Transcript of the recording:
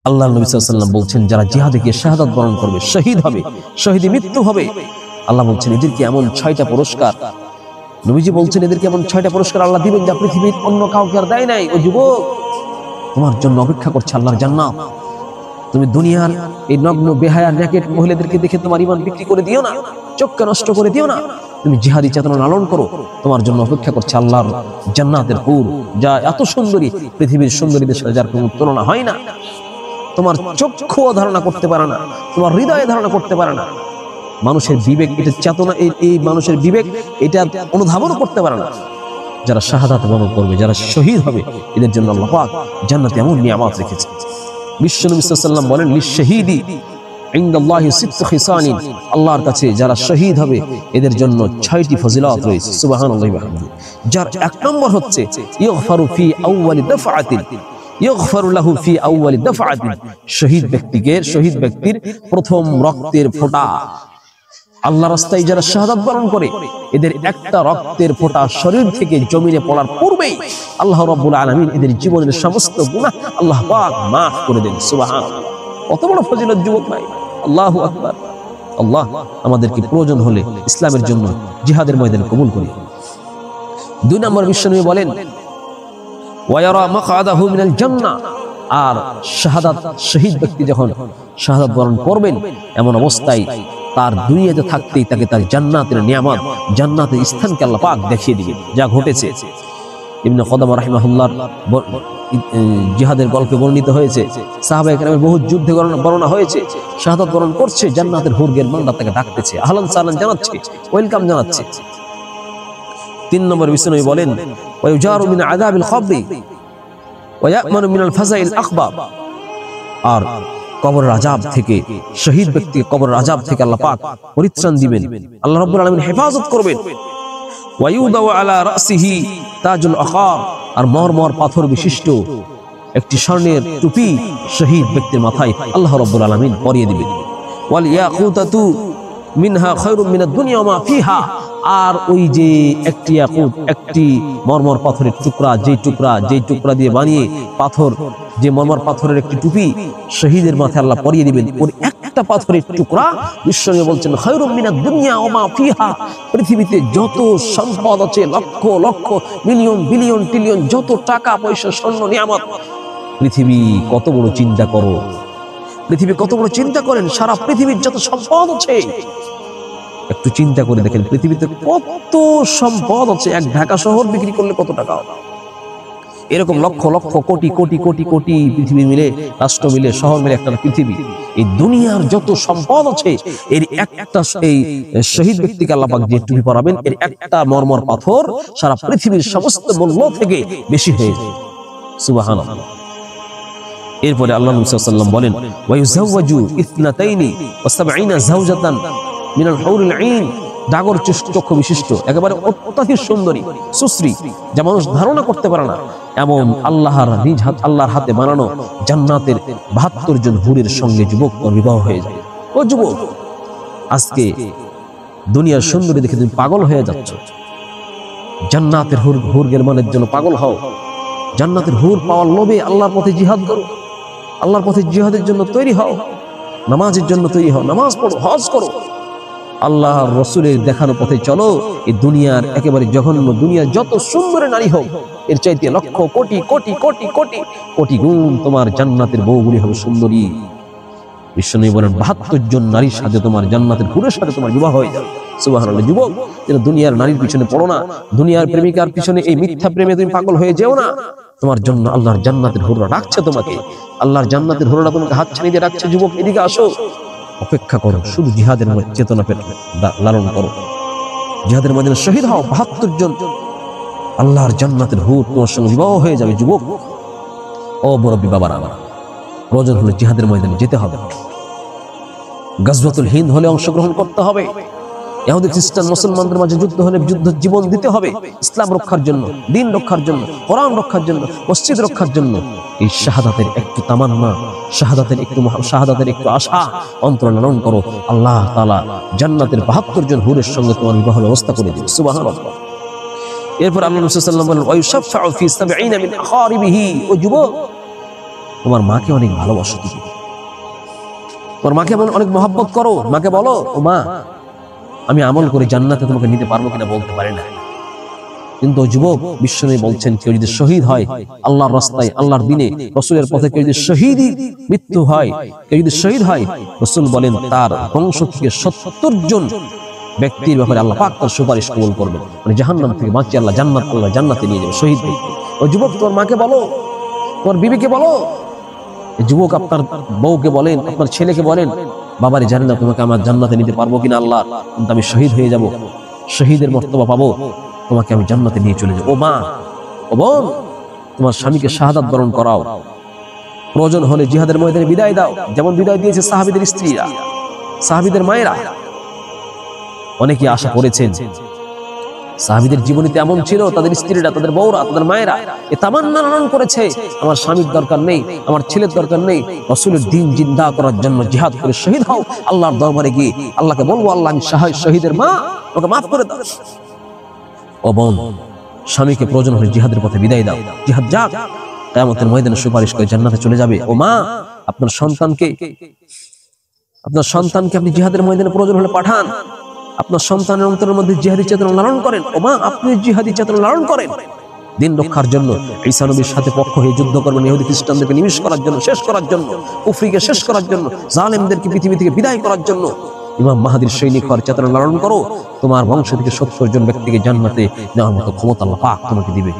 আল্লাহ নবী সাল্লাল্লাহু আলাইহি ওয়াসাল্লাম বলছেন, যারা জিহাদে গিয়ে শাহাদাত বরণ করবে, শহীদ হবে, শহীদে মৃত্যু হবে, আল্লাহ বলছেন এদেরকে এমন 6টা পুরস্কার, নবীজি বলছেন এদেরকে এমন 6টা পুরস্কার আল্লাহ দিবেন যা পৃথিবীর অন্য কাউকে আর দেয় নাই। ও যুবক, তোমার জন্য অপেক্ষা করছে আল্লাহর জান্নাত। তুমি দুনিয়ার এই নগ্ন বেহায়া নেকেট মহিলাদেরকে দেখে তোমার ঈমান বিক্রি করে দিও না, চোখকে নষ্ট করে দিও না। তুমি জিহাদি চেতনা লালন করো, তোমার জন্য অপেক্ষা করছে আল্লাহর জান্নাতের হুর, যা এত সুন্দরী, পৃথিবীর সুন্দরীদের সাথে যার কোনো তুলনা হয় না। তোমার চক্ষু ধারণা করতে পারে না, তোমার হৃদয়ে ধারণা করতে পারে না, মানুষের বিবেক এটা চেতনা, এই মানুষের বিবেক এটা অনুধাবনও করতে পারে না। যারা শাহাদাত বরণ করবে, যারা শহীদ হবে, এদের জন্য আল্লাহ পাক জান্নাতে এমন নিয়ামত রেখেছে। বিশ্বনবী সাল্লাল্লাহু আলাইহি ওয়াসাল্লাম বলেন, লিশ-শাহীদি ইনদাল্লাহি সিত্তু খিসানিন, আল্লাহর কাছে যারা শহীদ হবে এদের জন্য 6টি ফজিলত রয়েছে। সুবহানাল্লাহি ওয়া বিহামদিহি। যার 1 নম্বর হচ্ছে ইগফারু ফি আউয়ালি দাফআতিন, ইগফারু লাহু ফি আউয়ালি দাফআতিন, শহীদ ব্যক্তির প্রথম রক্তের ফোঁটা, আল্লাহর রাস্তায় যারা শাহাদাত বরণ করে এদের একটা রক্তের ফোঁটা শরীর থেকে জমিনে পড়ার পূর্বেই আল্লাহ রাব্বুল আলামিন এদের জীবনের সমস্ত গুনাহ আল্লাহ পাক মাফ করে দেন। সুবহানাল্লাহ, কত বড় ফজিলত যুবক ভাই, আল্লাহু আকবার। আল্লাহ আমাদেরকে প্রয়োজন হলে ইসলামের জন্য জিহাদের ময়দানে কবুল করে। 2 নম্বর বিশ্বনবী বলেন, ওয়ায়ারা মাকআদাহু মিনাল জান্নাহ, আর শাহাদাত শহীদ ব্যক্তি যখন শাহাদাত বরণ করবেন এমন অবস্থায় তার দুনিয়াতে থাকতেই তাকে তার জান্নাতের নিয়ামত, জান্নাতের স্থানকে আল্লাহ পাক দেখিয়ে দিবেন, যা ঘটেছে। ইবনে কুদামা রাহিমাহুল্লাহর জিহাদের গল্পে বর্ণিত হয়েছে, সাহাবায়ে কেরামের বহু যুদ্ধে বর্ণনা হয়েছে, শাহাদাত বরণ করছে, জান্নাতের হুরগের মান্ডা তাকে ডাকতেছে, আহলান সাহলান জানাচ্ছে, ওয়েলকাম জানাচ্ছে। 3 নম্বর বিশ্বনবী বলেন, ওয়ায়ুজারু মিন আযাবিল কবরি ওয়া ইয়ামানু মিনাল ফাযাইল আখবাব, আর কবরের আযাব থেকে শহীদ ব্যক্তিকে কবরের আযাব থেকে আল্লাহ পাক পরিত্রাণ দিবেন, আল্লাহ রাব্বুল আলামিন হেফাজত করবেন। ওয়া ইউদাউ আলা রাসিহি তাজুল আখার, আর মরমর পাথর বিশিষ্ট একটি স্বর্ণের টুপি শহীদ ব্যক্তির মাথায় আল্লাহ রাব্বুল আলামিন পরিয়ে দিবেন। ওয়াল ইয়াকুতাতু মিনহা খায়রুম মিনাদ দুনিয়া ওয়া মা ফিহা, আর ওই যে একটি ইয়াকুত, একটি মরমর পাথরের টুকরা, যেই টুকরা দিয়ে বানিয়ে পাথর, যে মরমর পাথরের একটি টুপি শহীদের মাথায় আল্লাহ পরিয়ে দিবেন, ওই একটা পাথরের টুকরা বিশ্বনবী বলছেন খায়রুম মিনাদ দুনিয়া ওয়া মা ফিহা, পৃথিবীতে যত সম্পদ আছে, lakh lakh million billion trillion যত টাকা পয়সা স্বর্ণ নিয়ামত, পৃথিবী কত বড় চিন্তা করো, পৃথিবী কত বড় চিন্তা করেন, সারা পৃথিবীর যত সম্পদ আছে একটু চিন্তা করে দেখেন, পৃথিবীতে কত সম্পদ আছে, এক ঢাকা শহর বিক্রি করলে কত টাকা হবে, এরকম লক্ষ লক্ষ কোটি কোটি কোটি কোটি পৃথিবী মিলে, রাষ্ট্র মিলে, শহর মিলে একটা পৃথিবী। এই দুনিয়ার যত সম্পদ আছে এর একটা, এই শহীদ ব্যক্তিকে আল্লাহ পাক যে টুপি পরাবেন, এর একটা মরমর পাথর সারা পৃথিবীর সমস্ত মূল্য থেকে বেশি হয়ে যায়। সুবহানাল্লাহ। এরপরে আল্লাহ নবী সাল্লাল্লাহু আলাইহি ওয়াসাল্লাম বলেন, ওয়া ইউযাওয়াজু ইসনাতাইনি ওয়া সাবঈনা যাওজাতান মিনাল হুরুল আইন, ডাগর চক্ষু বিশিষ্ট একেবারে অত্যাধিক সুন্দরী সুশ্রী, যা মানুষ ধারণা করতে পারে না, এমন আল্লাহর হাতে বানানো জান্নাতের 72 জন হুরের সঙ্গে যুবক বিবাহ হয়ে যায়। ও যুবক, আজকে দুনিয়ার সুন্দরী দেখে তুমি পাগল হয়ে যাচ্ছ, জান্নাতের হুরগের মানের জন্য পাগল হও, জান্নাতের হুর পাওয়ার লোভে আল্লাহর পথে জিহাদ করো, আল্লাহর পথে জিহাদের জন্য তৈরি হও, নামাজের জন্য তৈরি হও, নামাজ পড়ো, হজ করো, আল্লাহর রাসূলের দেখানো পথে চলো। এই দুনিয়ার একেবারে জঘন্য, দুনিয়ার যত সুন্দরী নারী হোক এর চাইতে লক্ষ কোটি কোটি কোটি কোটি কোটি গুণ তোমার জান্নাতের বউগুলি হবে সুন্দরী। বিশ্বনবী বলেন 72 জন নারীর সাথে তোমার জান্নাতের হুরের সাথে তোমার বিবাহ হয়ে যাবে। সুবহানাল্লাহ। যুবক, যেন দুনিয়ার নারীর পিছনে পড়ো না, দুনিয়ার প্রেমিকার পিছনে, এই মিথ্যা প্রেমে তুমি পাগল হয়ে যেও না। তোমার জন্য আল্লাহর জান্নাতের হুররা ডাকছে তোমাকে, আল্লাহর জান্নাতের হুররা তোমাকে হাত ছাড়িয়ে দিয়ে ডাকছে, যুবক এদিকে আসো, অপেক্ষা করো, শুধু জিহাদের চেতনা লালন করো, জিহাদের ময়দানে শহীদ হও। 72 জন আল্লাহর জান্নাতের হুর তোমার সঙ্গে বিবাহ হয়ে যাবে। যুবক ও মুরব্বী বাবারা, প্রয়োজন হলে জিহাদের ময়দানে যেতে হবে, গাজওয়াতুল হিন্দ হলে অংশগ্রহণ করতে হবে, ইহুদি খ্রিস্টান মুসলমানদের মাঝে যুদ্ধ হলে যুদ্ধ জীবন দিতে হবে, ইসলাম রক্ষার জন্য, দ্বীন রক্ষার জন্য, কোরআন রক্ষার জন্য, মসজিদ রক্ষার জন্য। এই শাহাদাতের একটু তামান্না, শাহাদাতের একটু আশা অন্তর লালন করো, আল্লাহ তাআলা জান্নাতের 72 জন হুরের সঙ্গে তোমার বিবাহ ব্যবস্থা করে দিবেন। সুবহানাল্লাহ। এরপর আল্লাহ রাসূল সাল্লাল্লাহু আলাইহি ওয়াসাল্লাম বলেন, ওয়া ইউশাফাউ ফি 70 মিন আখারিবিহি, ও যুবক, তোমার মাকে অনেক ভালোবাসো তুমি, তোমার মাকে অনেক মহব্বত করো। মাকে বলো, ও মা, আমি আমল করে জান্নাতে তোমাকে নিতে পারবো কিনা বলতে পারি না, কিন্তু যুবক বিশ্বনবী বলছেন কেউ যদি শহীদ হয় আল্লাহর রাস্তায়, আল্লাহর দিনে, রাসূলের পথে কেউ যদি শহীদই মৃত্যু হয়, কেউ যদি শহীদ হয়, রাসূল বলেন তার বংশ থেকে ৭০ জন ব্যক্তির ব্যাপারে আল্লাহ পাক তার সুপারিশ কবুল করবেন, মানে জাহান্নাম থেকে বাঁচিয়ে আল্লাহ জান্নাতে নিয়ে যাবে শহীদ ব্যক্তি। ওই যুবক তোমার মাকে বলো, তোমার বিবিকে বলো, যুবক আপনার বউকে বলেন, আপনার ছেলেকে বলেন, বাবারে জানি না তোমাকে আমার জান্নাতে নিতে পারবো কিনা আল্লাহ, কিন্তু আমি শহীদ হয়ে যাব, শহীদের মর্তবা পাবো, তোমাকে আমি জান্নাতে নিয়ে চলে যাবো। ও মা, ও বোন, তোমার স্বামীকে শাহাদাত বরণ করাও, প্রয়োজন হলে জিহাদের ময়দানে বিদায় দাও, যেমন বিদায় দিয়েছে সাহাবীদের স্ত্রীরা, সাহাবীদের মায়েরা। অনেকে আশা করেছেন, সাহাবীদের জীবনীতে এমন ছিল, তাদের স্ত্রীরা, তাদের বউরা, তাদের মায়েরা এ তামান্না লালন করেছে, আমার স্বামীর দরকার নেই, আমার ছেলের দরকার নেই, রাসূলের দ্বীন জিন্দা করার জন্য জিহাদ করে শহীদ হও। আল্লাহর দরবারে গিয়ে আল্লাহকে বলবো, আল্লাহ আমি শহীদের মা, ওকে মাফ করে দাও। ও বোন, স্বামীকে প্রয়োজন হলে জিহাদের পথে বিদায় দাও, জিহাদ যাক, কিয়ামতের ময়দানে সুপারিশ করে জান্নাতে চলে যাবে। ও মা, আপনার সন্তানকে আপনি জিহাদের ময়দানে প্রয়োজন হলে পাঠান, আপনার সন্তানের অন্তরের মধ্যে জিহাদি চেতনা লালন করেন। ও মা, আপনি জিহাদি চেতনা লালন করেন, দিন রক্ষার জন্য ঈসা নবীর সাথে পক্ষ হয়ে যুদ্ধ করবেন, ইহুদি খ্রিস্টানদেরকে নিমিষ করার জন্য, শেষ করার জন্য, কুফরিকে শেষ করার জন্য, জালেমদেরকে পৃথিবী থেকে বিদায় করার জন্য। ইমাম মাহদীর সৈনিক হওয়ার চেতনা লালন করো, তোমার বংশ থেকে ৭০ জন ব্যক্তিকে জান্নাতে নেওয়ার মতো ক্ষমতা আল্লাহ পাক তোমাকে দিবে।